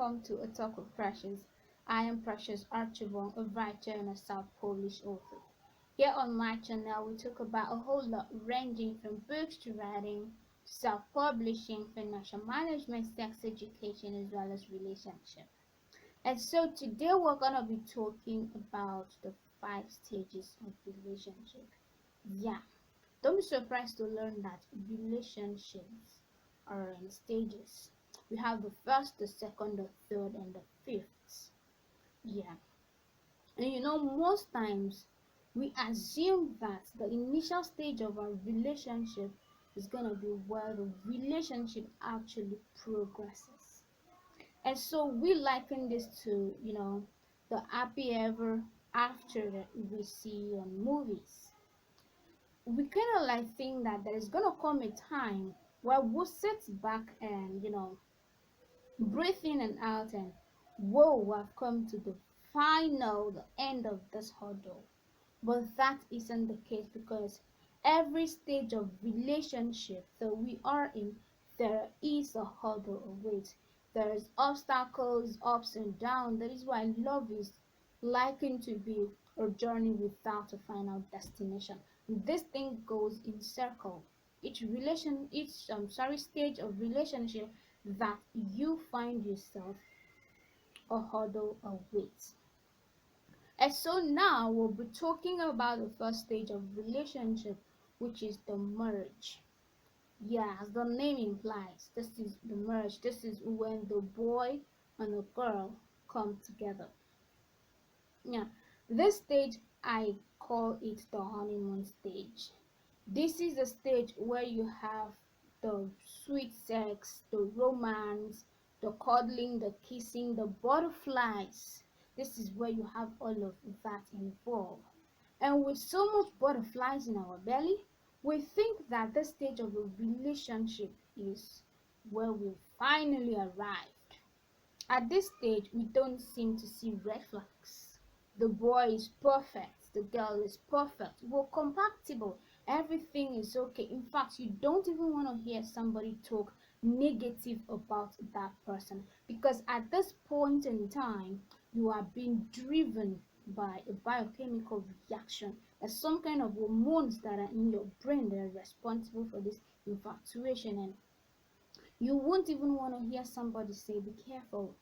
welcome to A Talk with Precious. I am Precious Archibald, a writer and a self-published author. Here on my channel, we talk about a whole lot ranging from books to writing, self-publishing, financial management, sex education, as well as relationship. And so today we're gonna be talking about the 5 stages of relationship. Yeah, don't be surprised to learn that relationships are in stages. We have the first, the second, the third, and the fifth. Yeah. And most times we assume that the initial stage of a relationship is gonna be where the relationship actually progresses. And so we liken this to, the happy ever after that we see on movies. We kind of like think that there is gonna come a time where we'll sit back and breathe in and out and whoa, I've come to the end of this hurdle. But that isn't the case because every stage of relationship that we are in, there is a hurdle of it. There's obstacles, ups and downs. That is why love is likened to be a journey without a final destination. This thing goes in circle. Each stage of relationship that you find yourself, a hurdle awaits. And so now we'll be talking about the first stage of relationship, which is the marriage. Yeah, as the name implies, this is the marriage. This is when the boy and the girl come together. Yeah, this stage I call it the honeymoon stage. This is the stage where you have the sweet sex, the romance, the cuddling, the kissing, the butterflies. This is where you have all of that involved. And with so much butterflies in our belly, we think that this stage of a relationship is where we finally arrived. At this stage, we don't seem to see red flags. The boy is perfect, the girl is perfect, we're compatible, everything is okay. In fact, you don't even want to hear somebody talk negative about that person because at this point in time, you are being driven by a biochemical reaction. There's some kind of hormones that are in your brain that are responsible for this infatuation, and you won't even want to hear somebody say, be careful.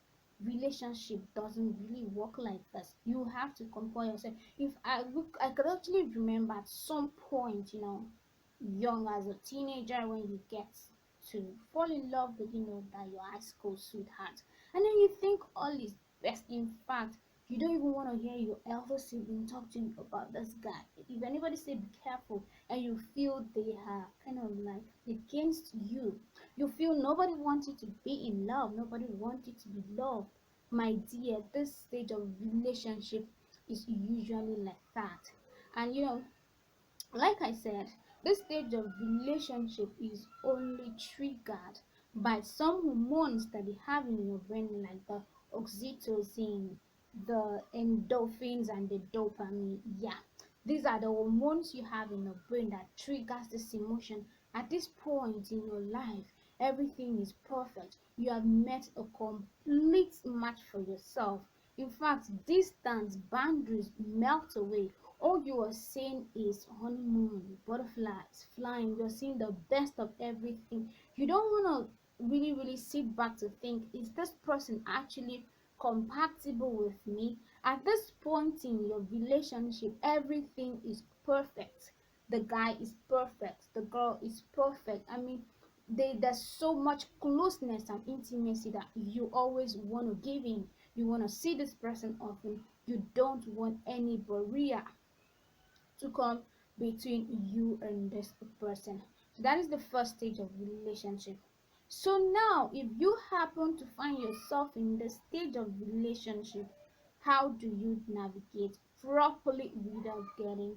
Relationship doesn't really work like this. You have to compare yourself. If I look, I could actually remember at some point, young as a teenager, when you get to fall in love with, that your high school sweetheart, and then you think all is best. In fact, you don't even want to hear your elder sibling talk to you about this guy. If anybody say be careful, and you feel they are kind of like against you, you feel nobody wants you to be in love, nobody wants you to be loved. My dear, this stage of relationship is usually like that. And like I said, this stage of relationship is only triggered by some hormones that you have in your brain, like the oxytocin, the endorphins, and the dopamine. Yeah, these are the hormones you have in your brain that triggers this emotion. At this point in your life, everything is perfect. You have met a complete match for yourself. In fact, distance, boundaries melt away. All you are seeing is honeymoon, butterflies, flying. You're seeing the best of everything. You don't want to really sit back to think, is this person actually compatible with me? At this point in your relationship, everything is perfect. The guy is perfect, the girl is perfect. I mean, there's so much closeness and intimacy that you always want to give in. You want to see this person often. You don't want any barrier to come between you and this person. So that is the first stage of relationship. So now, if you happen to find yourself in the stage of relationship, how do you navigate properly without getting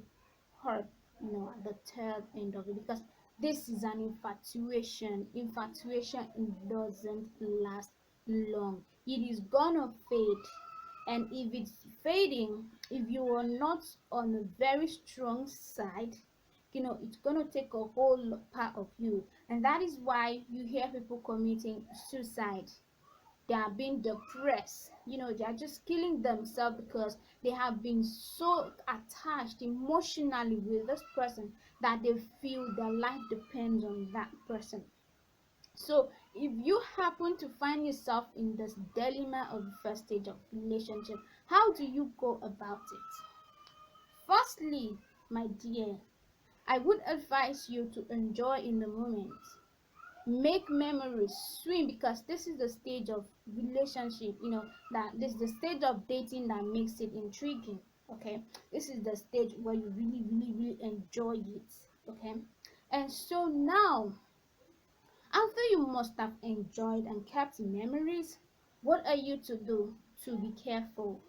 hurt, at the third end of it? Because this is an infatuation. Infatuation doesn't last long. It is gonna fade, and if it's fading, if you are not on a very strong side, it's gonna take a whole part of you, and that is why you hear people committing suicide. they are being depressed, they are just killing themselves because they have been so attached emotionally with this person that they feel their life depends on that person. So if you happen to find yourself in this dilemma of the first stage of relationship, how do you go about it? Firstly, my dear, I would advise you to enjoy in the moment. Make memories, swim, because this is the stage of relationship, that this is the stage of dating that makes it intriguing. Okay, this is the stage where you really, really, really enjoy it. Okay, and so now, after you must have enjoyed and kept memories, what are you to do to be careful?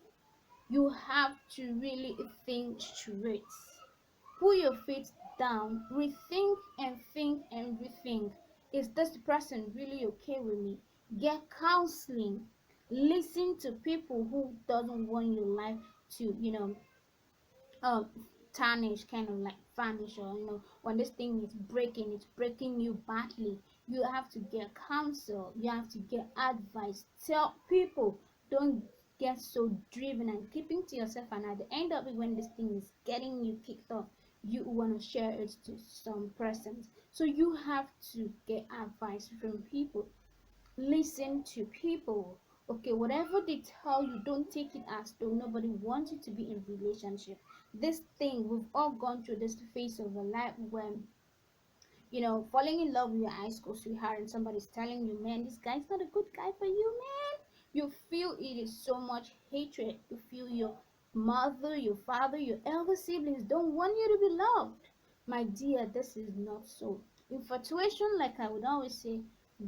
You have to really think straight. Put your feet down, rethink and think and rethink. Is this person really okay with me? Get counseling. Listen to people who doesn't want your life to, um tarnish, kind of like vanish, or when this thing is breaking, it's breaking you badly. You have to get counsel, you have to get advice. Tell people, don't get so driven and keeping to yourself, and at the end of it, when this thing is getting you kicked off, you want to share it to some persons. So you have to get advice from people. Listen to people. Okay, whatever they tell you, don't take it as though nobody wants you to be in relationship. This thing, we've all gone through this phase of a life when, falling in love with your high school sweetheart and somebody's telling you, man, this guy's not a good guy for you, man. You feel it is so much hatred. You feel your mother, your father, your elder siblings don't want you to be loved. My dear, this is not so. Infatuation, like I would always say,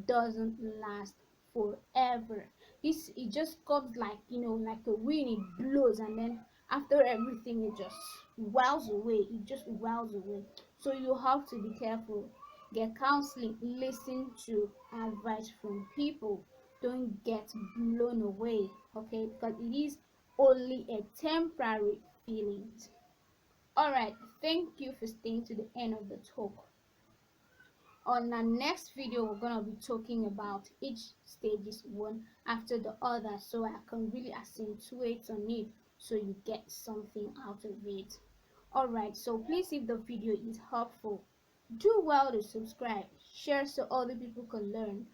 doesn't last forever. It just comes like, like a wind. It blows, and then after everything, it just whirls away. It just whirls away. So you have to be careful. Get counseling, listen to advice from people. Don't get blown away, okay? Because it is only a temporary feeling. All right, thank you for staying to the end of the talk. On our next video, we're gonna be talking about each stages one after the other, so I can really accentuate on it so you get something out of it. Alright, so please, if the video is helpful, do well to subscribe, share so other people can learn,